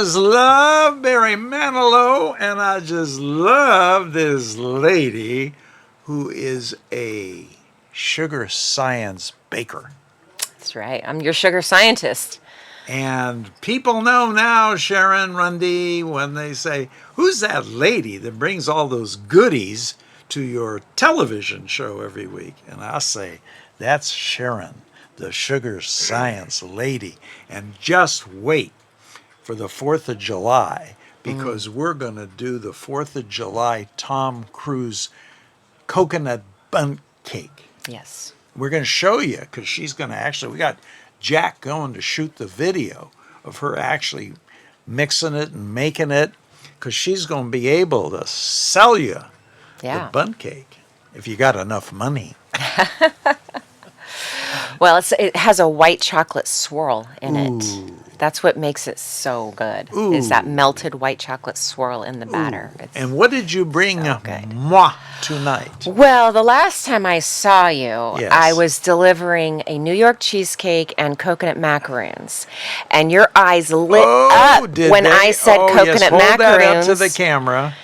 Just love Barry Manilow, and I just love this lady who is a sugar science baker. That's right. I'm your sugar scientist. And people know now, Sharon Rundy, when they say, who's that lady that brings all those goodies to your television show every week? And I say, that's Sharon, the sugar science lady. And just wait for the 4th of July, because we're going to do the 4th of July Tom Cruise coconut bundt cake. Yes. We're going to show you, because she's going to actually, we got Jack going to shoot the video of her actually mixing it and making it, because she's going to be able to sell you the bundt cake if you got enough money. Well, it has a white chocolate swirl in Ooh. it. That's what makes it so good. Ooh. Is that melted white chocolate swirl in the batter. And what did you bring so good. moi tonight? Well, the last time I saw you, Yes. I was delivering a New York cheesecake and coconut macaroons. And your eyes lit up when I said coconut hold macaroons. that up to the camera.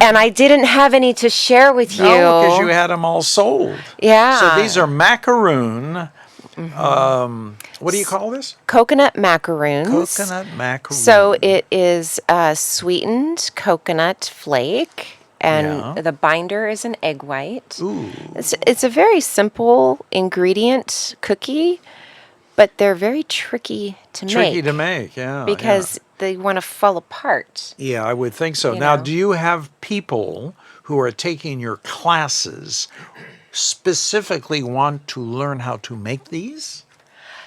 And I didn't have any to share with you. No, because you had them all sold. Yeah. So these are macaroon. What do you call this? Coconut macaroons. Coconut macaroon. So it is sweetened coconut flake, and the binder is an egg white. Ooh. It's a very simple ingredient cookie, but they're very tricky to make. Tricky to make, yeah. Because they want to fall apart. Yeah, I would think so. You Now, know? do you have people who are taking your classes specifically want to learn how to make these?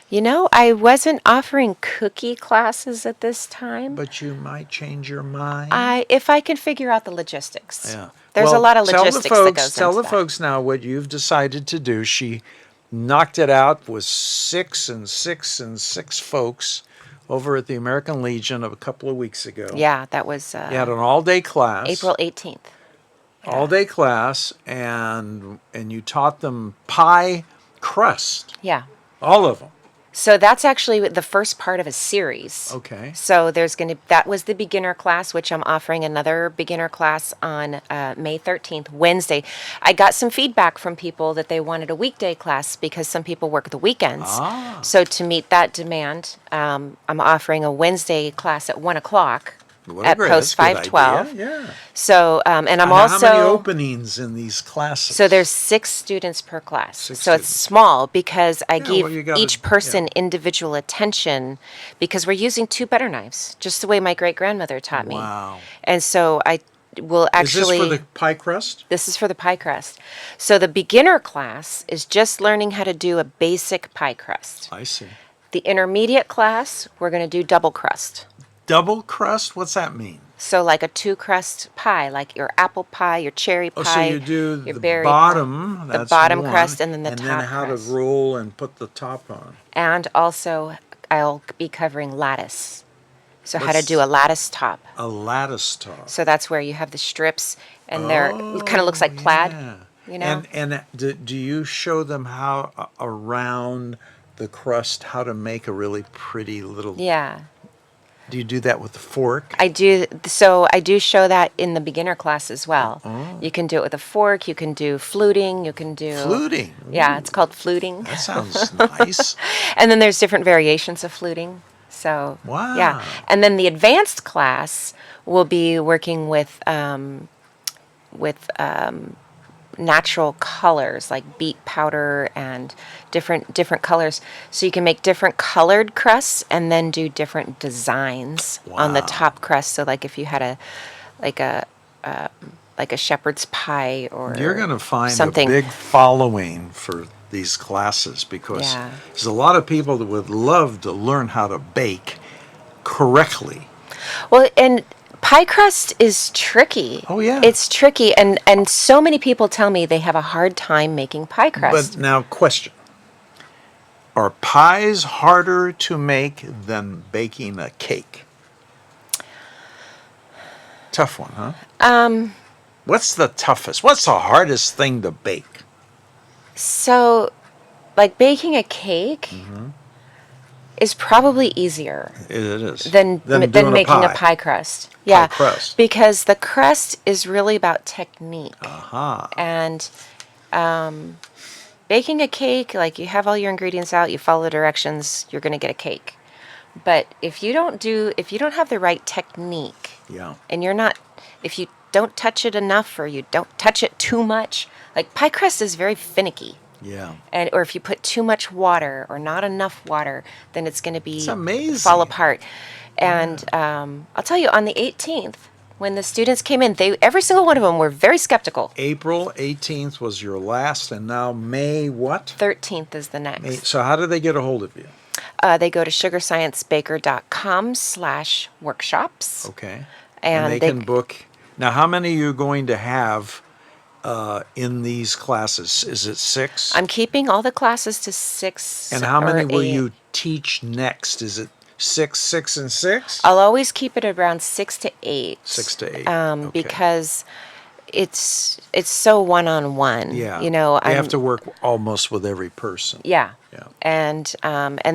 You know, I wasn't offering cookie classes at this time. But you might change your mind. If I can figure out the logistics. Yeah. There's a lot of logistics that goes into that. Tell the folks now what you've decided to do. She knocked it out with 6 and 6 and 6 folks over at the American Legion a couple of weeks ago. Yeah, that was You had an all-day class. April 18th. All-day class, and you taught them pie crust. Yeah. All of them. So that's actually the first part of a series. Okay. So that was the beginner class, which I'm offering another beginner class on May 13th, Wednesday. I got some feedback from people that they wanted a weekday class because some people work the weekends. So to meet that demand, I'm offering a Wednesday class at 1 o'clock. At Post 512. Yeah. So, and I'm also... How many openings in these classes? So there's 6 students per class. 6 so students. It's small because I give gotta- each person individual attention, because we're using 2 butter knives, just the way my great-grandmother taught me. Wow. And so I will actually... Is this for the pie crust? This is for the pie crust. So the beginner class is just learning how to do a basic pie crust. I see. The intermediate class, we're going to do double crust. Double crust? What's that mean? So like a 2-crust pie, like your apple pie, your cherry pie, So you do your the berry bottom, pie, that's the bottom one, crust, and then the top and then how crust. to roll and put the top on. And also, I'll be covering lattice. So how to What's- do a lattice top. A lattice top. So that's where you have the strips, and it kind of looks like plaid. Yeah. You know? And do you show them how around the crust how to make a really pretty little? Yeah. Do you do that with a fork? I do. So I do show that in the beginner class as well. Oh. You can do it with a fork. You can do fluting. You can do Fluting. Yeah, it's called fluting. That sounds nice. And then there's different variations of fluting. So Wow. yeah, and then the advanced class will be working with natural colors like beet powder and different colors, so you can make different colored crusts and then do different designs on the Wow. top crust. So like if you had a shepherd's pie or You're going to find something. a big following for these classes, because Yeah. there's a lot of people that would love to learn how to bake correctly. Well, and pie crust is tricky. Oh, yeah. It's tricky, and so many people tell me they have a hard time making pie crust. But now, question. Are pies harder to make than baking a cake? Tough one, huh? What's the toughest? What's the hardest thing to bake? So, like baking a cake, is probably easier It is. than doing making a pie crust. Yeah, crust. because the crust is really about technique. Aha. And baking a cake, like you have all your ingredients out, you follow the directions, you're going to get a cake. But if you don't have the right technique, Yeah. and if you don't touch it enough or you don't touch it too much, like pie crust is very finicky. Yeah. Or if you put too much water or not enough water, then it's going to be It's amazing. fall apart. And I'll tell you, on the 18th, when the students came in, every single one of them were very skeptical. April 18th was your last, and now May what? 13th is the next. So how do they get a hold of you? They go to sugarsciencebaker.com/workshops. Okay. And they can book. Now, how many are you going to have in these classes? Is it 6? I'm keeping all the classes to 6. And how many or will 8. you teach next? Is it 6, 6, and 6? I'll always keep it around 6 to 8. 6 to 8. Okay. Because it's so one-on-one. Yeah. You know, you have to work almost with every person. Yeah. Yeah. And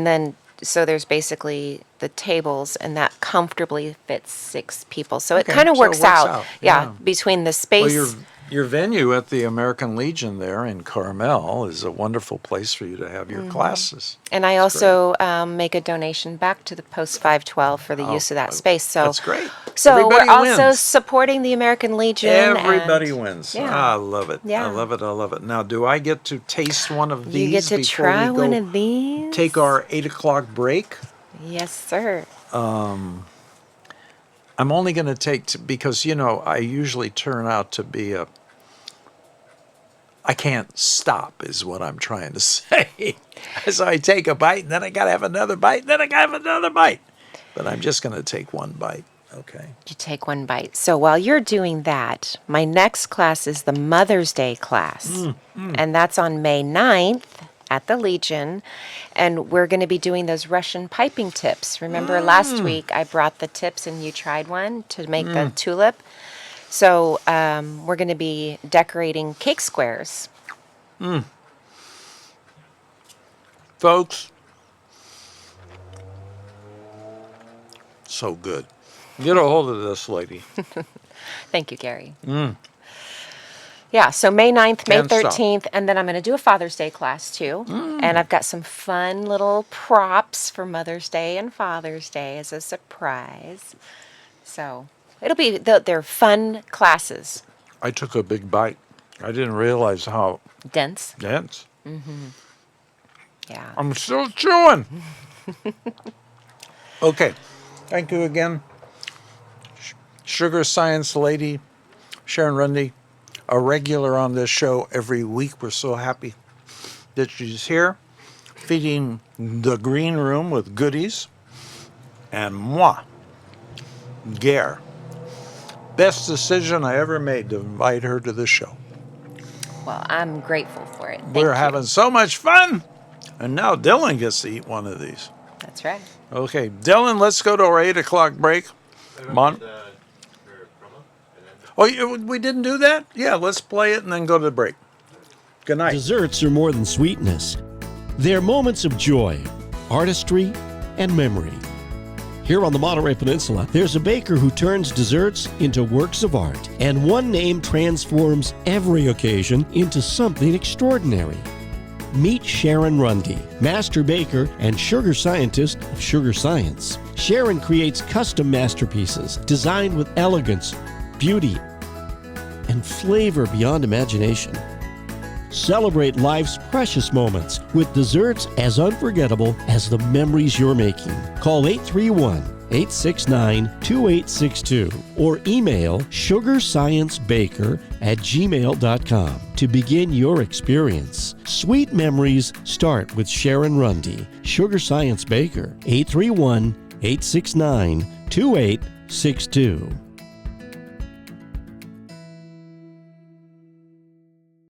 then so there's basically the tables, and that comfortably fits 6 people. So Okay, it kind of so it works works out. out, Yeah. yeah. Between the space. Well, your venue at the American Legion there in Carmel is a wonderful place for you to have your classes. And I also make a donation back to the Post 512 for the use of that space. So That's great. So Everybody we're also wins. supporting the American Legion. Everybody and- wins. Yeah. I love it. Yeah. I love it. I love it. Now, do I get to taste one of these You get to before try we go one of these. take our 8 o'clock break? Yes, sir. I'm only going to take, because, I usually turn out to be I can't stop is what I'm trying to say. So I take a bite, and then I got to have another bite, and then I got to have another bite. But I'm just going to take one bite. Okay. You take one bite. So while you're doing that, my next class is the Mother's Day class. And that's on May 9th at the Legion. And we're going to be doing those Russian piping tips. Remember last week I brought the tips and you tried one to make the tulip? So we're going to be decorating cake squares. Folks, so good. Get a hold of this lady. Thank you, Gary. Yeah, so May 9th, May Can't stop. 13th, and then I'm going to do a Father's Day class too. And I've got some fun little props for Mother's Day and Father's Day as a surprise. So it'll be, they're fun classes. I took a big bite. I didn't realize how Dense. dense. Yeah. I'm still chewing. Okay. Thank you again. Sugar Science Lady, Sharon Rundy, a regular on this show every week. We're so happy that she's here, feeding the green room with goodies. And moi, Gare. Best decision I ever made to invite her to the show. Well, I'm grateful for it. Thank We're you. having so much fun. And now Dylan gets to eat one of these. That's right. Okay, Dylan, let's go to our 8 o'clock break. We didn't do that? Yeah, let's play it and then go to the break. Good night. Desserts are more than sweetness. They're moments of joy, artistry, and memory. Here on the Monterey Peninsula, there's a baker who turns desserts into works of art, and one name transforms every occasion into something extraordinary. Meet Sharon Rundy, master baker and sugar scientist of Sugar Science. Sharon creates custom masterpieces designed with elegance, beauty, and flavor beyond imagination. Celebrate life's precious moments with desserts as unforgettable as the memories you're making. Call 831-869-2862 or email sugarsciencebaker@gmail.com to begin your experience. Sweet memories start with Sharon Rundy, Sugar Science Baker, 831-869-2862.